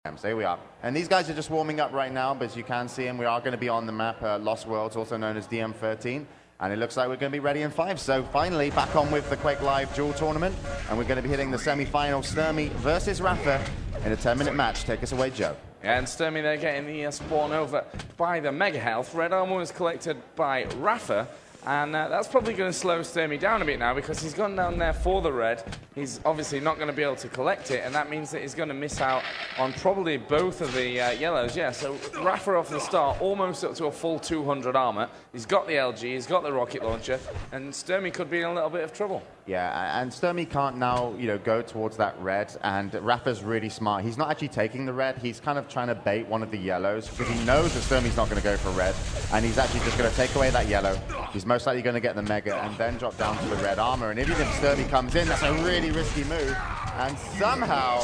So here we are. And these guys are just warming up right now, but as you can see, and we are going to be on the map, Lost Worlds, also known as dm13. And it looks like we're going to be ready in 5. So finally, back on with the Quake Live Duel Tournament. And we're going to be hitting the semi-final, Stermy versus Rapha in a 10-minute match. Take us away, Joe. Yeah, and Stermy, they're getting the spawn over by the Mega Health. Red armor was collected by Rafa. And that's probably going to slow Stermy down a bit now because he's gone down there for the red. He's obviously not going to be able to collect it, and that means that he's going to miss out on probably both of the yellows. Yeah, so Rapha off the start, almost up to a full 200 armor. He's got the LG, he's got the rocket launcher, and Stermy could be in a little bit of trouble. Yeah, and Stermy can't now, go towards that red, and Rapha's really smart. He's not actually taking the red, he's kind of trying to bait one of the yellows because he knows that Stermy's not going to go for red, and he's actually just going to take away that yellow. He's most likely going to get the mega and then drop down to the red armor. And even if Stermy comes in, that's a really risky move. And somehow,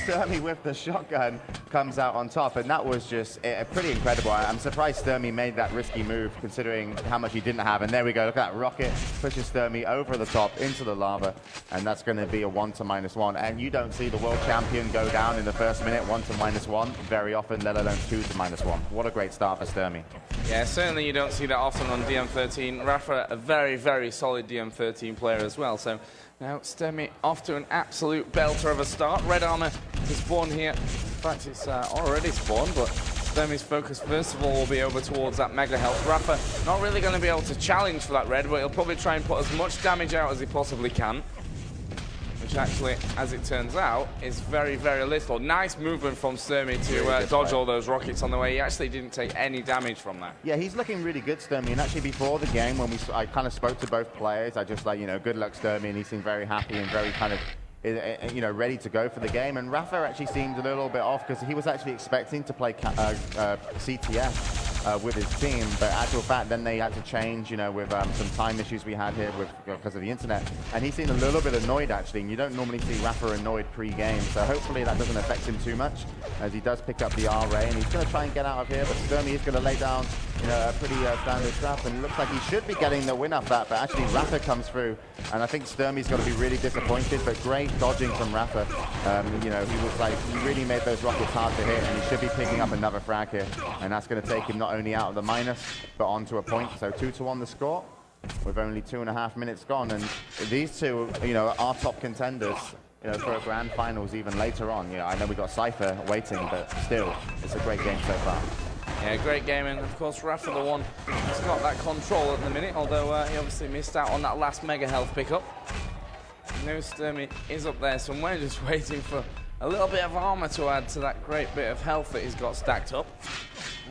Stermy with the shotgun comes out on top. And that was just pretty incredible. I'm surprised Stermy made that risky move considering how much he didn't have. And there we go. Look at that rocket. Pushes Stermy over the top into the lava. And that's going to be a 1 to -1. And you don't see the world champion go down in the first minute, 1 to -1, very often, let alone 2 to -1. What a great start for Stermy. Yeah, certainly you don't see that often on dm13. Rafa, a very, very solid dm13 player as well. So now Stermy off to an absolute belter of a start. Red armor to spawn here. In fact, it's already spawned, but Stermy's focus first of all will be over towards that Mega Health. Rafa not really going to be able to challenge for that red, but he'll probably try and put as much damage out as he possibly can. Which actually, as it turns out, is very, very little. Nice movement from Stermy to dodge all those rockets on the way. He actually didn't take any damage from that. Yeah, he's looking really good, Stermy. And actually, before the game, when I kind of spoke to both players, I just good luck, Stermy, and he seemed very happy and very kind of ready to go for the game. And Rafa actually seemed a little bit off because he was actually expecting to play CTF. With his team, but actual fact, then they had to change, with some time issues we had here because of the internet, and he seemed a little bit annoyed actually, and you don't normally see Rafa annoyed pre-game, so hopefully that doesn't affect him too much, as he does pick up the R-Ray, and he's going to try and get out of here, but Stermy is going to lay down, a pretty standard trap, and it looks like he should be getting the win off that, but actually Rafa comes through, and I think Stermy's going to be really disappointed, but great dodging from Rafa. He was like, he really made those rockets hard to hit, and he should be picking up another frag here, and that's going to take him not only out of the minus, but onto a point. So 2 to 1 the score, with only 2.5 minutes gone, and these two, are top contenders, for a grand finals even later on. I know we got Cypher waiting, but still, it's a great game so far. Yeah, great game, and of course Rafa the one who's got that control at the minute, although he obviously missed out on that last Mega Health pickup. Now Stermy is up there somewhere, just waiting for a little bit of armor to add to that great bit of health that he's got stacked up.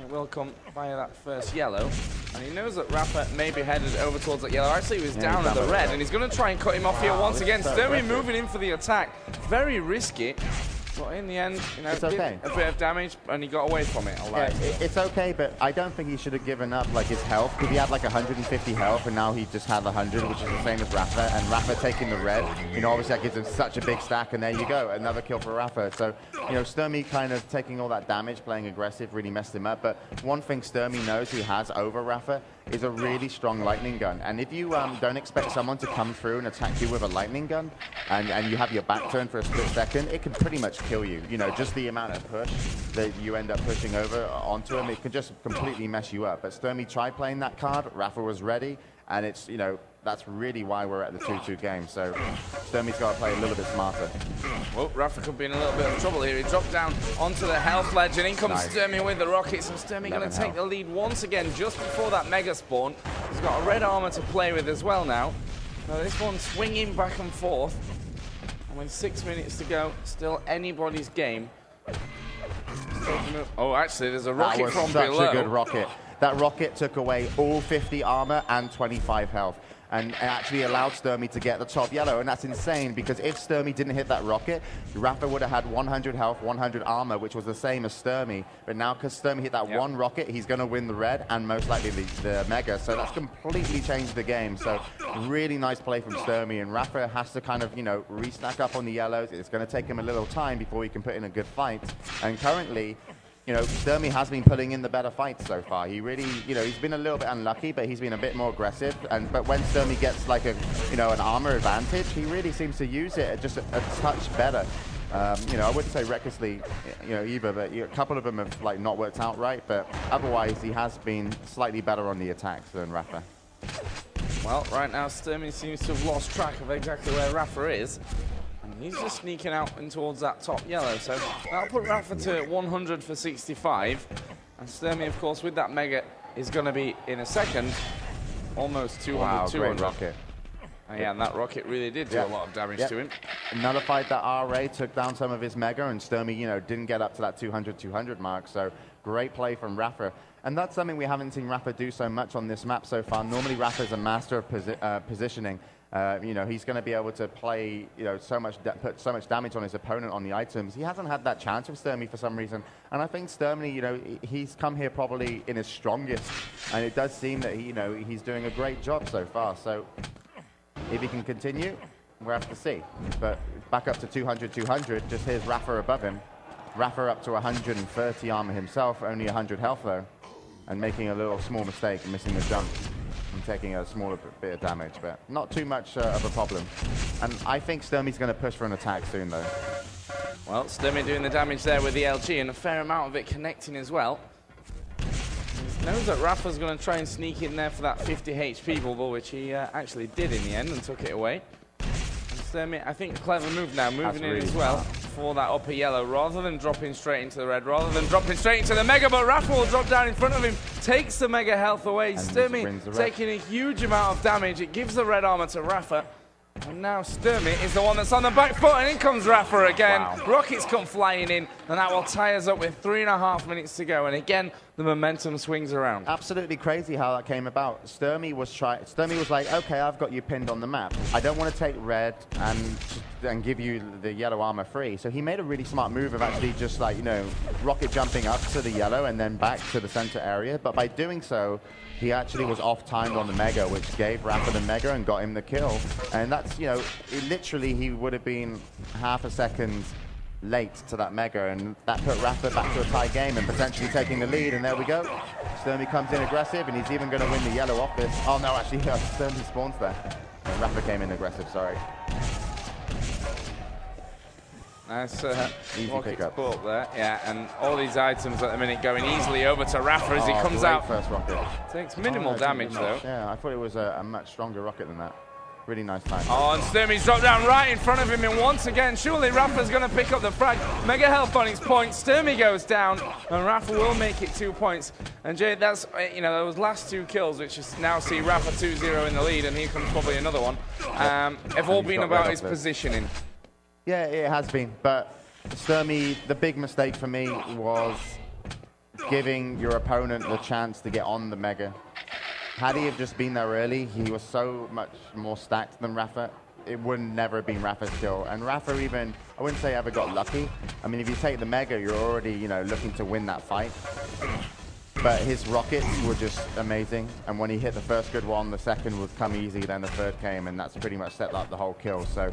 It will come via that first yellow, and he knows that Rafa may be headed over towards that yellow. Actually, he was down at the red, and he's going to try and cut him off here once again. Stermy moving in for the attack, very risky. But in the end, it's okay. A bit of damage, and he got away from it. It's okay, but I don't think he should have given up his health, because he had 150 health, and now he just had 100, which is the same as Rafa. And Rafa taking the red, obviously that gives him such a big stack, and there you go, another kill for Rafa. So, Stermy kind of taking all that damage, playing aggressive, really messed him up. But one thing Stermy knows he has over Rafa is a really strong lightning gun. And if you don't expect someone to come through and attack you with a lightning gun, and you have your back turned for a split second, it can pretty much kill you. Just the amount of push that you end up pushing over onto him, it can just completely mess you up. But Stermy tried playing that card, Rafa was ready, and it's, that's really why we're at the 2-2 game. So Stermy's got to play a little bit smarter. Well, Rafa could be in a little bit of trouble here. He dropped down onto the health ledge, and in comes Stermy with the rockets. And Stermy going to take the lead once again just before that mega spawn. He's got a red armor to play with as well now. So this one's swinging back and forth. And with 6 minutes to go, still anybody's game. Oh, actually, there's a rocket from below. That was such a good rocket. That rocket took away all 50 armor and 25 health, and actually allowed Stermy to get the top yellow, and that's insane, because if Stermy didn't hit that rocket, Rafa would have had 100 health, 100 armor, which was the same as Stermy, but now because Stermy hit that one rocket, he's going to win the red, and most likely the mega, so that's completely changed the game. So really nice play from Stermy, and Rafa has to kind of, restack up on the yellows. It's going to take him a little time before he can put in a good fight, and currently, Stermy has been putting in the better fights so far. He really, he's been a little bit unlucky, but he's been a bit more aggressive. But when Stermy gets an armor advantage, he really seems to use it just a touch better. You know, I wouldn't say recklessly, you know, either, but a couple of them have like not worked out right. But otherwise, he has been slightly better on the attacks than Rapha. Well, right now, Stermy seems to have lost track of exactly where Rafa is. And he's just sneaking out and towards that top yellow. So that'll put Rafa to 100 for 65. And Stermy, of course, with that Mega, is going to be, in a second, almost 200. Wow, 200. great rocket. Yeah, and that rocket really did do a lot of damage to him. Nullified that RA, took down some of his Mega, and Stermy, you know, didn't get up to that 200 mark. So great play from Rafa. And that's something we haven't seen Rafa do so much on this map so far. Normally, Rafa's a master of positioning. You know, he's going to be able to play, you know, put so much damage on his opponent on the items. He hasn't had that chance with Stermy for some reason. And I think Stermy, you know, he's come here probably in his strongest. And it does seem that, you know, he's doing a great job so far. So if he can continue, we'll have to see. But back up to 200, just here's Rafa above him. Rafa up to 130 armor himself, only 100 health though. And making a little small mistake, missing the jump and taking a smaller bit of damage, but not too much of a problem. And I think Stermy's going to push for an attack soon, though. Well, Stermy doing the damage there with the LG, and a fair amount of it connecting as well. He knows that Rafa's going to try and sneak in there for that 50 HP bubble, which he actually did in the end and took it away. And Stermy, I think, clever move now, moving in as well for that upper yellow, rather than dropping straight into the red, rather than dropping straight into the Mega, but Rafa will drop down in front of him, takes the Mega health away. Stermy taking a huge amount of damage. It gives the red armor to Rafa. And now Stermy is the one that's on the back foot, and in comes Rafa again. Wow. Rockets come flying in, and that will tie us up with 3.5 minutes to go. And again, the momentum swings around. Absolutely crazy how that came about. Stermy was like, okay, I've got you pinned on the map. I don't want to take red and give you the yellow armor free. So he made a really smart move of actually just like, you know, rocket jumping up to the yellow and then back to the center area. But by doing so, he actually was off-timed on the Mega, which gave Rafa the Mega and got him the kill. And that's, you know, literally he would have been half a second late to that Mega, and that put Rafa back to a tie game and potentially taking the lead. And there we go. Stermy comes in aggressive, and he's even going to win the yellow off this. Oh, no, actually, Stermy spawns there. And Rafa came in aggressive, sorry. Nice easy pickup up there, yeah, and all these items at the minute going easily over to Rafa as he comes out. First rocket. Takes minimal damage though. Yeah, I thought it was a much stronger rocket than that. Really nice time. Oh, and Stermy's dropped down right in front of him, and once again, surely Rafa's going to pick up the frag. Mega health on his point. Stermy goes down, and Rafa will make it 2 points. And Jay, that's, you know, those last 2 kills, which is now see Rafa 2-0 in the lead, and here comes probably another one, have all been about his positioning. Yeah, it has been, but Stermy, the big mistake for me was giving your opponent the chance to get on the Mega. Had he have just been there early, he was so much more stacked than Rafa. It would never have been Rafa's kill. And Rafa even, I wouldn't say ever got lucky. I mean, if you take the Mega, you're already, you know, looking to win that fight. But his rockets were just amazing. And when he hit the first good one, the second would come easy, then the third came, and that's pretty much set up the whole kill. So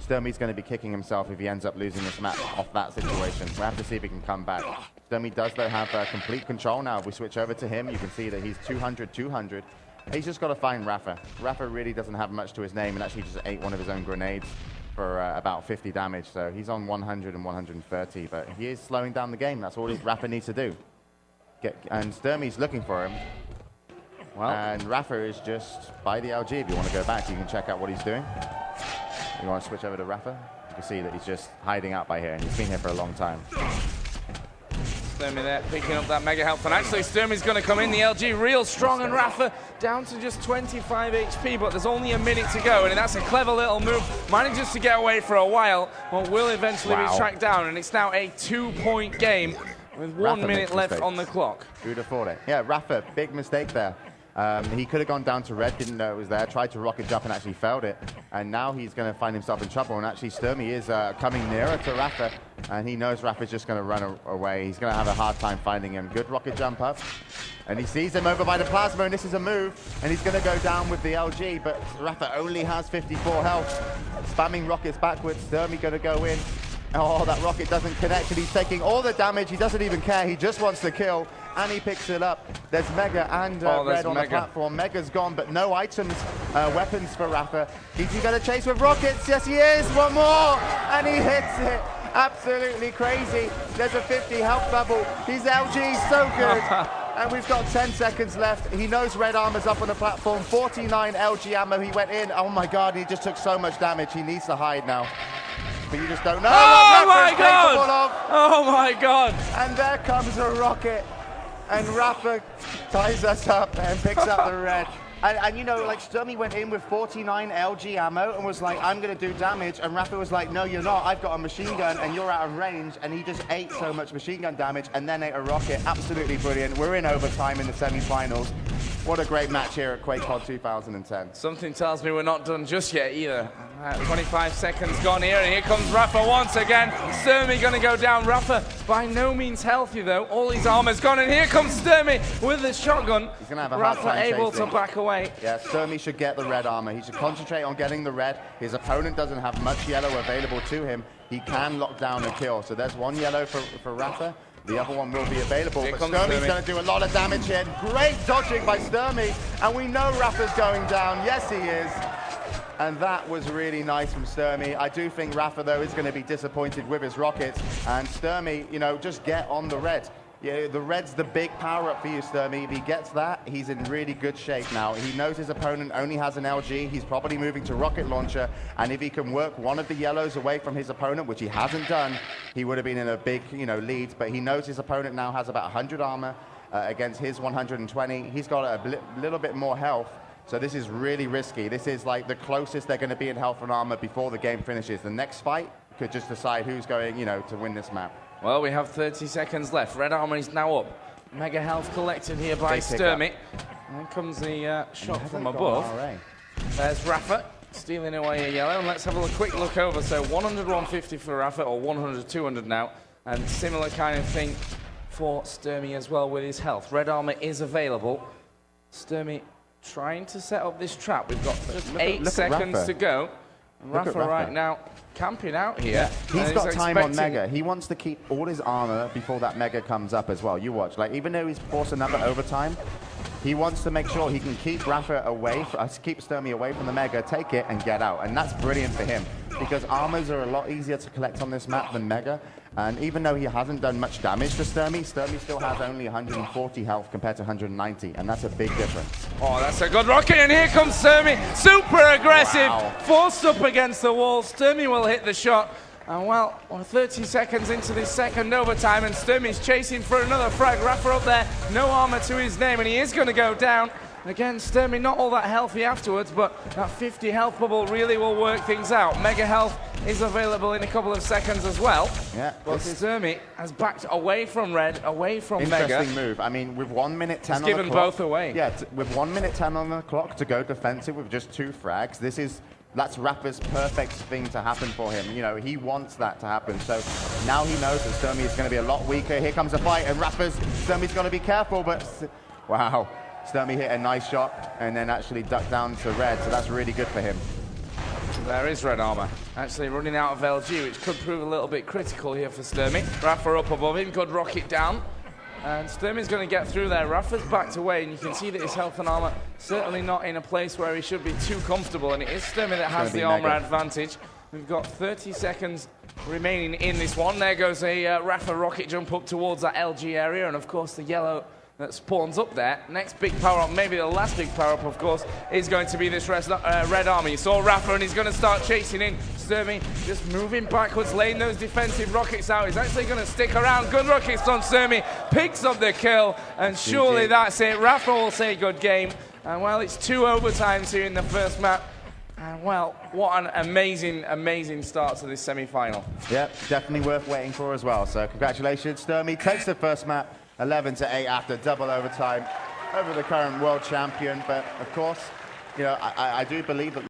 Stermy's going to be kicking himself if he ends up losing this match off that situation. We'll have to see if he can come back. Stermy does, though, have complete control now. If we switch over to him, you can see that he's 200. He's just got to find Rafa. Rafa really doesn't have much to his name, and actually just ate one of his own grenades for about 50 damage. So he's on 100 and 130, but he is slowing down the game. That's all Rafa needs to do. And Stermy's looking for him. Well, and Rafa is just by the LG. If you want to go back, you can check out what he's doing. You want to switch over to Rafa? You can see that he's just hiding out by here, and he's been here for a long time. Stermy there, picking up that Mega health, and actually Stermy's going to come in, the LG real strong, and Rafa down to just 25 HP, but there's only a minute to go, and that's a clever little move. Manages to get away for a while, but will eventually be tracked down, and it's now a 2-point game with 1 minute left on the clock. Who'd have thought it? Yeah, Rafa, big mistake there. He could have gone down to red, didn't know it was there, tried to rocket jump and actually failed it. And now he's going to find himself in trouble. And actually Stermy is coming nearer to Rafa, and he knows Rafa's just going to run away. He's going to have a hard time finding him. Good rocket jump up. And he sees him over by the plasma, and this is a move. And he's going to go down with the LG, but Rafa only has 54 health. Spamming rockets backwards, Stermy going to go in. Oh, that rocket doesn't connect, and he's taking all the damage. He doesn't even care. He just wants to kill, and he picks it up. There's Mega and red on the platform. Mega's gone, but no items, weapons for Rafa. Is he going to chase with rockets? Yes, he is. One more, and he hits it. Absolutely crazy. There's a 50 health bubble. He's LG, so good. And we've got 10 seconds left. He knows red armor's up on the platform. 49 LG ammo. He went in. Oh my God, he just took so much damage. He needs to hide now. But you just don't know. Oh my God! Oh my God! And there comes a rocket. And Rapha ties us up and picks up the red. And you know, like, Stermy went in with 49 LG ammo and was like, I'm going to do damage. And Rapha was like, no, you're not. I've got a machine gun and you're out of range. And he just ate so much machine gun damage and then ate a rocket. Absolutely brilliant. We're in overtime in the semifinals. What a great match here at QuakeCon 2010. Something tells me we're not done just yet either. 25 seconds gone here, and here comes Rafa once again. Stermy going to go down. Rafa by no means healthy though. All his armor's gone, and here comes Stermy with the shotgun. He's going to have a hard Rafa time able chasing. to back away. Yeah, Stermy should get the red armor. He should concentrate on getting the red. His opponent doesn't have much yellow available to him. He can lock down and kill. So there's one yellow for Rafa. The other one will be available, but Stermy's going to do a lot of damage here. Great dodging by Stermy, and we know Rafa's going down. Yes, he is. And that was really nice from Stermy. I do think Rafa, though, is going to be disappointed with his rockets. And Stermy, you know, just get on the red. Yeah, the red's the big power-up for you, Stermy. If he gets that, he's in really good shape now. He knows his opponent only has an LG. He's probably moving to rocket launcher. And if he can work one of the yellows away from his opponent, which he hasn't done, he would have been in a big, you know, lead. But he knows his opponent now has about 100 armor against his 120. He's got a little bit more health. So this is really risky. This is like the closest they're going to be in health and armor before the game finishes. The next fight could just decide who's going, you know, to win this map. Well, we have 30 seconds left. Red armor is now up. Mega health collected here by Stermy. Here comes the shot from above. There's Rafa stealing away a yellow. And let's have a quick look over. So 100, 150 for Rafa, or 100, 200 now. And similar kind of thing for Stermy as well with his health. Red armor is available. Stermy trying to set up this trap. We've got just 8 seconds to go. Rafa right now camping out here. Yeah. He's got time on Mega. He wants to keep all his armor before that Mega comes up as well. You watch. Like, even though he's forced another overtime, he wants to make sure he can keep Rafa away, keep Stermy away from the Mega, take it, and get out. And that's brilliant for him, because armors are a lot easier to collect on this map than Mega. And even though he hasn't done much damage to Stermy, Stermy still has only 140 health compared to 190, and that's a big difference. Oh, that's a good rocket, and here comes Stermy. Super aggressive, forced up against the wall. Stermy will hit the shot. And well, we're 30 seconds into this second overtime, and Stermy's chasing for another frag. Rafa up there, no armor to his name, and he is going to go down. Again, Stermy not all that healthy afterwards, but that 50 health bubble really will work things out. Mega health is available in a couple of seconds as well. Yeah, but Stermy has backed away from red, away from Mega. Interesting move. I mean, with 1 minute 10 on the clock. He's given both away. Yeah, with 1 minute 10 on the clock to go defensive with just 2 frags, that's Rafa's perfect thing to happen for him. You know, he wants that to happen. So now he knows that Stermy is going to be a lot weaker. Here comes a fight, and Stermy's got to be careful, but wow. Stermy hit a nice shot and then actually ducked down to red, so that's really good for him. There is red armor. Actually running out of LG, which could prove a little bit critical here for Stermy. Rafa up above him, good rocket down. And Stermy's going to get through there. Rafa's backed away, and you can see that his health and armor certainly not in a place where he should be too comfortable, and it is Stermy that has the armor advantage. We've got 30 seconds remaining in this one. There goes a Rafa rocket jump up towards that LG area, and of course the yellow that spawns up there. Next big power-up, maybe the last big power-up, of course, is going to be this red armor. You saw Rafa, and he's going to start chasing in. Stermy just moving backwards, laying those defensive rockets out. He's actually going to stick around. Good rockets on Stermy. Picks up the kill, and surely that's it. Rafa will say good game. And, well, it's 2 overtimes here in the first map. And, well, what an amazing, amazing start to this semi-final. Yeah, definitely worth waiting for as well. So congratulations, Stermy takes the first map. 11-8 after double overtime over the current world champion. But of course, you know, I do believe that